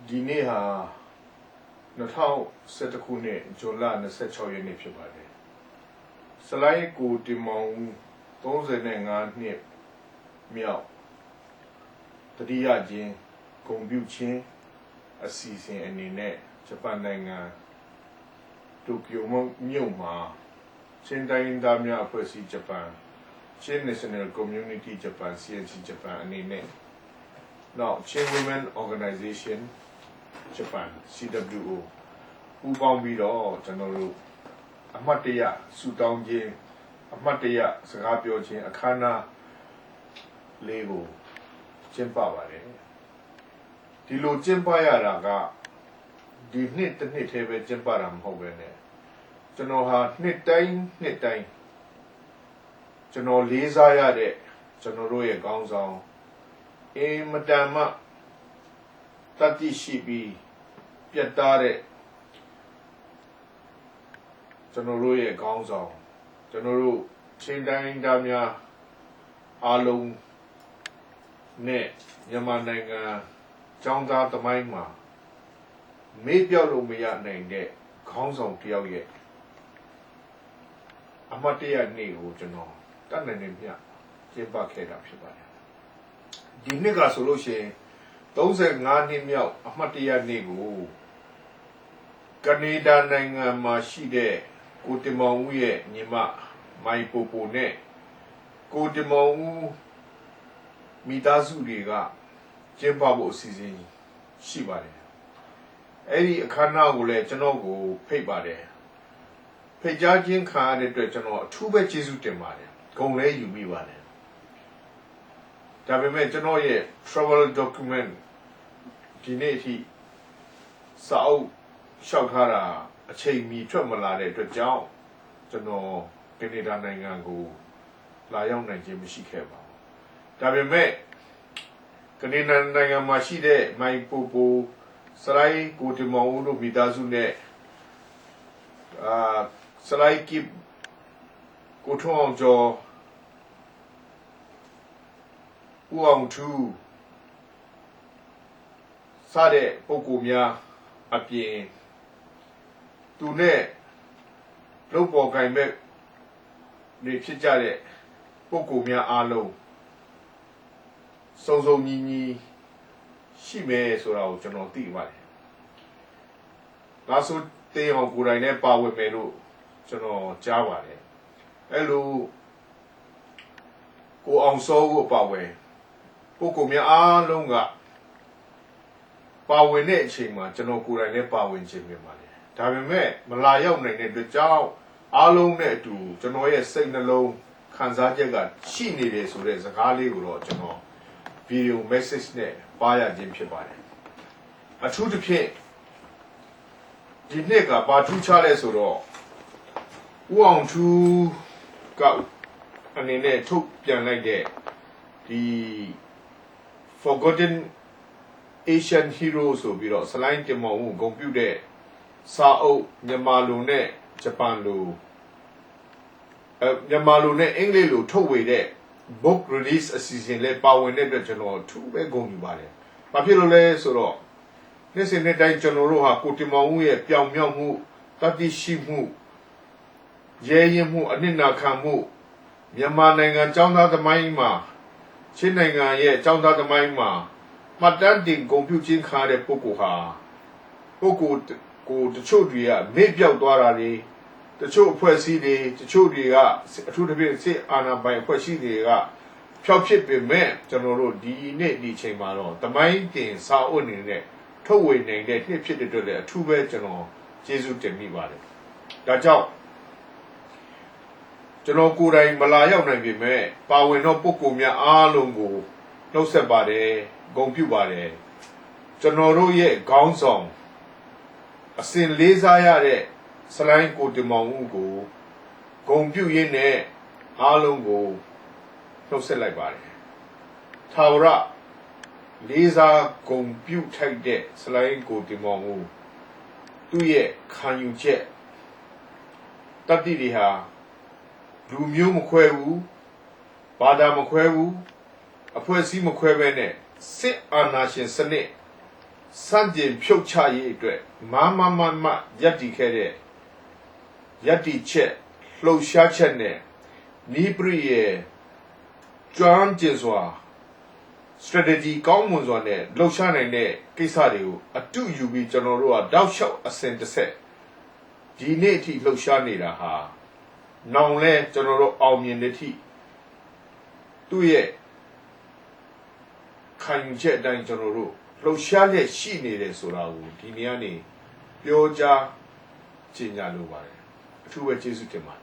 ဒီနေ့ဟာ2011ခုနှစ်ဇွန်လ26ရက်နေ့ဖြစ်ပါတယ်။စလိုက်ကိုတင်မောင်35နှစ်မြောက်တတိယချင်းဂုဏ်ပြုခြင်းအစီအစဉ်အနေနဲ့ဂျပန်နိုင်ငံတိုကျိုမြို့မှာချင်းတိုင်းသားများအဖွဲ့အစည်းဂျပန်ချင်း National Community Japan CNC Japan အနေနဲ့နောက် Chin Women Organization Japan CWO ပူးပေါင်းပြီးတော့ကျွန်တော်တို့အမှတ်တရဆူတောင်းခြင်းအမှတ်တရစကားပြောခြင်းအခမ်းအနားလေးကိုကျင်းပပါတယ်ဒီလိုကျင်းပရတာကဒီနှစ်တစ်နှစ်တည်းပဲကျင်းပတာမဟုတ်ပဲနဲ့ကျွန်တော်ဟာနှစ်တိုင်းကျွန်တော်လေးစားရတဲ့ကျွန်တော်တို့ရဲ့ခေါင်းဆောင်အင်မတန်မှတတိရှိပြီးပြတ်သားတဲ့ကျွန်တော်တို့ရဲ့ခေါင်းဆောင်ကျွန်တော်တို့ချင်းတိုင်းသားများအားလုံးနဲ့မြန်မာနိုင်ငံကျောင်းသားသမိုင်းမှာမေ့ပြောက်လို့မရနိုင်တဲ့ခေါင်းဆောင်တယောက်ရဲ့အမတ်တရနေ့ကိုကျွန်တော်တတ်နိုင်နေမြကျင်းပခဲ့တာဖြစ်ပါတယ်ဒီနှစ်ကဆိုလို့ရှိရင်35နှစ်မြောက်အမတ်တရနေ့ကိုကနေဒါနိုင်ငံမှာရှိတဲ့ကိုတင်မောင်ဦးရဲ့ညီမမိုင်ပိုပိုနဲ့ကိုတင်မောင်ဦးမိသားစုတွေကကျင်းပဖို့အစီအစဉ်ရှိပါတယ်အဲ့ဒီအခမ်းအနားကိုလည်းကျွန်တော်ကိုဖိတ်ပါတယ်ဖိတ်ကြားခြင်းခံရတဲ့အတွက်ကျွန်တော်အထူးပဲကျေးဇူးတင်ပါတယ်ဂုဏ်လည်းယူမိပါတယ်ဒါပေမဲ့ကျွန်တော်ရဲ့ travel document ဒီနေ့အထိစာအုပ်လျှောက်ထားတာအချိန်မီထွက်မလာတဲ့အတွက်ကြောင့်ကျွန်တော်ကနေဒါနိုင်ငံကိုလာရောက်နိုင်ခြင်းမရှိခဲ့ပါဘူးဒါပေမဲ့ကနေဒါနိုင်ငံမှာရှိတဲ့မိုင်ပိုပိုစရိုင်းကိုတင်မောင်ဦးတို့မိသားစုနဲ့စရိုင်းကိကိုထွန်းအောင်ကျော်ဦးအောင်ထူးစတဲ့ပုဂ္ဂိုလ်များအပြင်သူနဲ့လုပ်ပေါ်ကိုင်မဲ့နေဖြစ်ကြတဲ့ပုဂ္ဂိုလ်များအားလုံးစုံစုံညီညီရှိမယ်ဆိုတာကိုကျွန်တော်သိပါတယ်။ဒါဆိုတေးအောင်ကိုယ်တိုင်နဲ့ပါဝင်မယ်လို့ကျွန်တော်ကြားပါတယ်။အဲ့လိုကိုအောင်စောကိုပါဝင်ပုဂ္ဂိုလ်များအားလုံးကပါဝင်တဲ့အချိန်မှာကျွန်တော်ကိုယ်တိုင်နဲ့ပါဝင်ခြင်းဖြစ်ပါတယ်။ဒါပေမဲ့မလာရောက်နိုင်တဲ့အတွက်ကြောင့်အားလုံးနဲ့အတူကျွန်တော်ရဲ့စိတ်နှလုံးခံစားချက်ကရှိနေတယ်ဆိုတဲ့စကားလေးကိုတော့ကျွန်တော်ဗီဒီယို message နဲ့ပါရခြင်းဖြစ်ပါတယ်အထူးသဖြင့်ဒီနှစ်ကဘာထူးခြားလဲဆိုတော့ဦးအောင်ထူးကအနေနဲ့ထုတ်ပြန်လိုက်တဲ့ဒီ Forgotten Asian Hero ဆိုပြီးတော့စလိုင်းတင်မောင်ဦးဂုဏ်ပြုတဲ့စာအုပ်မြန်မာလိုနဲ့ဂျပန်လိုမြန်မာလိုနဲ့အင်္ဂလိပ်လိုထုတ်ဝေတဲ့ book release အစီအစဉ်လေးပါဝင်တဲ့အတွက်ကျွန်တော်ထူးပဲဂုဏ်ယူပါတယ်။ဘာဖြစ်လို့လဲဆိုတော့နေ့စဉ်နေ့တိုင်းကျွန်တော်တို့ဟာကိုတင်မောင်ဦးရဲ့ပြောင်မြောက်မှုတတိရှိမှုရဲရင်မှုအနစ်နာခံမှုမြန်မာနိုင်ငံကျောင်းသားသမိုင်းမှာချင်းနိုင်ငံရဲ့ကျောင်းသားသမိုင်းမှာမှတ်တမ်းတင်ဂုဏ်ပြုခြင်းခံရတဲ့ပုဂ္ဂိုလ်ဟာပုဂ္ဂိုလ်ကိုတချို့တွေကမေ့ပြောက်သွားတာတွေတချို့အဖွဲ့အစည်းတွေတချို့တွေကအထူးသဖြင့်စစ်အာဏာပိုင်အဖွဲ့အစည်းတွေကဖျောက်ဖြစ်ပေမဲ့ကျွန်တော်တို့ဒီနေ့ဒီချိန်မှာတော့သမိုင်းတင်စာအုပ်အနေနဲ့ထုတ်ဝေနိုင်တဲ့နှစ်ဖြစ်တဲ့အတွက်လည်းအထူးပဲကျွန်တော်ကျေးဇူးတင်မိပါတယ်ဒါကြောင့်ကျွန်တော်ကိုယ်တိုင်မလာရောက်နိုင်ပေမဲ့ပါဝင်သောပုဂ္ဂိုလ်များအားလုံးကိုနှုတ်ဆက်ပါတယ်ဂုဏ်ပြုပါတယ်ကျွန်တော်တို့ရဲ့ခေါင်းဆောင်အစဉ်လေးစားရတဲ့စလိုင်းကိုတင်မောင်ဦးကိုဂုဏ်ပြုရင်းနဲ့အားလုံးကိုနှုတ်ဆက်လိုက်ပါတယ်ထာဝရလေးစားဂုဏ်ပြုထိုက်တဲ့စလိုင်းကိုတင်မောင်ဦးသူ့ရဲ့ခံယူချက်တတိတွေဟာလူမျိုးမခွဲဘူးဘာသာမခွဲဘူးအဖွဲ့အစည်းမခွဲဘဲနဲ့စစ်အာဏာရှင်စနစ် စန့်ကျင်ဖြုတ်ချရေးအတွက်မရက်တီခဲ့တဲ့ရက်တီချက်လှုပ်ရှားချက်နဲ့နီးပရိရဲ့ကျွမ်းကျင်စွာ strategy ကောင်းမွန်စွာနဲ့လှုပ်ရှားနိုင်တဲ့ကိစ္စတွေကိုအတူယူပြီးကျွန်တော်တို့ကတောက်လျှောက်အစဉ်တစ်ဆက်ဒီနေ့အထိလှုပ်ရှားနေတာဟာနောင်လဲကျွန်တော်တို့အောင်မြင်တဲ့အထိသူ့ရဲ့ခံယူချက်အတိုင်းကျွန်တော်တို့လှုပ်ရှားလျက်ရှိနေတယ်ဆိုတာကိုဒီနေ့ကနေပြောကြားကြေညာလိုပါတယ်အထူးပဲကျေးဇူးတင်ပါတယ်